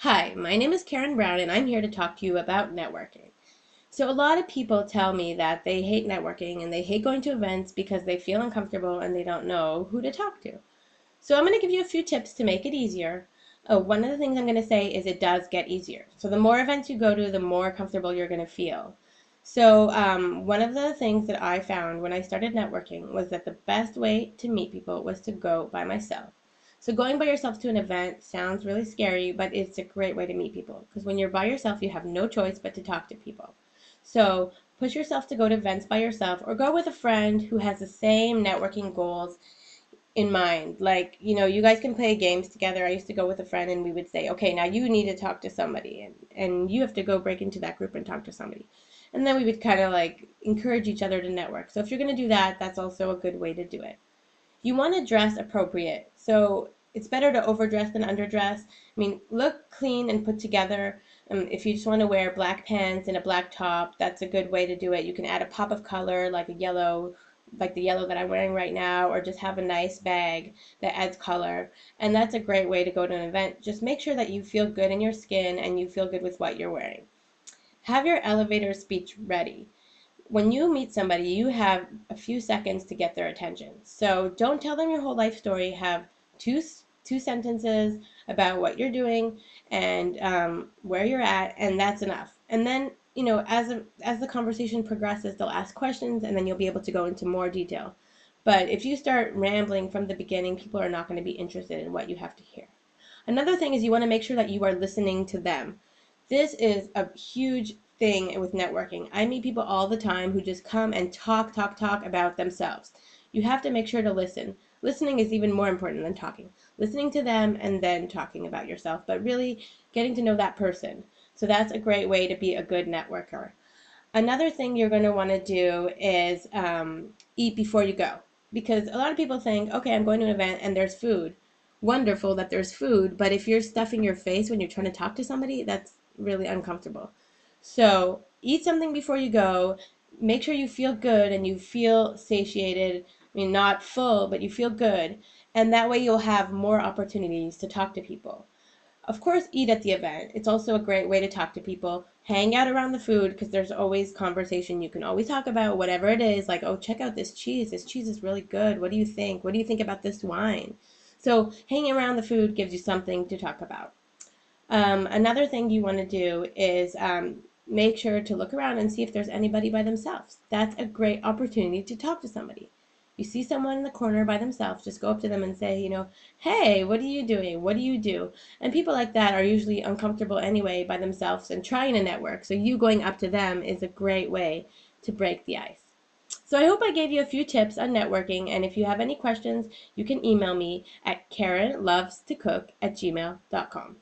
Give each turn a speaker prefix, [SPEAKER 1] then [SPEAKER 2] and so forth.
[SPEAKER 1] Hi, my name is Karen Brown, and I'm here to talk to you about networking. So, a lot of people tell me that they hate networking and they hate going to events because they feel uncomfortable and they don't know who to talk to. So, I'm going to give you a few tips to make it easier. One of the things I'm going to say is it does get easier. So, the more events you go to, the more comfortable you're going to feel. So, one of the things that I found when I started networking was that the best way to meet people was to go by myself. So going by yourself to an event sounds really scary, but it's a great way to meet people because when you're by yourself, you have no choice but to talk to people. So push yourself to go to events by yourself or go with a friend who has the same networking goals in mind. Like, you guys can play games together. I used to go with a friend and we would say, okay, now you need to talk to somebody and you have to go break into that group and talk to somebody. And then we would kind of like encourage each other to network. So if you're going to do that, that's also a good way to do it. You want to dress appropriate. So it's better to overdress than underdress. I mean, look clean and put together. If you just want to wear black pants and a black top, that's a good way to do it. You can add a pop of color like a yellow, like the yellow that I'm wearing right now, or just have a nice bag that adds color. And that's a great way to go to an event. Just make sure that you feel good in your skin and you feel good with what you're wearing. Have your elevator speech ready. When you meet somebody, you have a few seconds to get their attention. So don't tell them your whole life story. Have two sentences about what you're doing and where you're at, and that's enough. And then as the conversation progresses, they'll ask questions, and then you'll be able to go into more detail. But if you start rambling from the beginning, people are not going to be interested in what you have to hear. Another thing is you want to make sure that you are listening to them. This is a huge thing with networking. I meet people all the time who just come and talk about themselves. You have to make sure to listen. Listening is even more important than talking. Listening to them and then talking about yourself, but really getting to know that person. So that's a great way to be a good networker. Another thing you're going to want to do is eat before you go. Because a lot of people think, okay, I'm going to an event and there's food. Wonderful that there's food, but if you're stuffing your face when you're trying to talk to somebody, that's really uncomfortable. So eat something before you go. Make sure you feel good and you feel satiated. I mean, not full, but you feel good. And that way you'll have more opportunities to talk to people. Of course, eat at the event. It's also a great way to talk to people. Hang out around the food because there's always conversation. You can always talk about whatever it is, like, oh, check out this cheese. This cheese is really good. What do you think? What do you think about this wine? So, hanging around the food gives you something to talk about. Another thing you want to do is make sure to look around and see if there's anybody by themselves. That's a great opportunity to talk to somebody. You see someone in the corner by themselves, just go up to them and say, hey, what are you doing? What do you do? And people like that are usually uncomfortable anyway by themselves and trying to network. So you going up to them is a great way to break the ice. So I hope I gave you a few tips on networking. And if you have any questions, you can email me at karenlovestocook@gmail.com.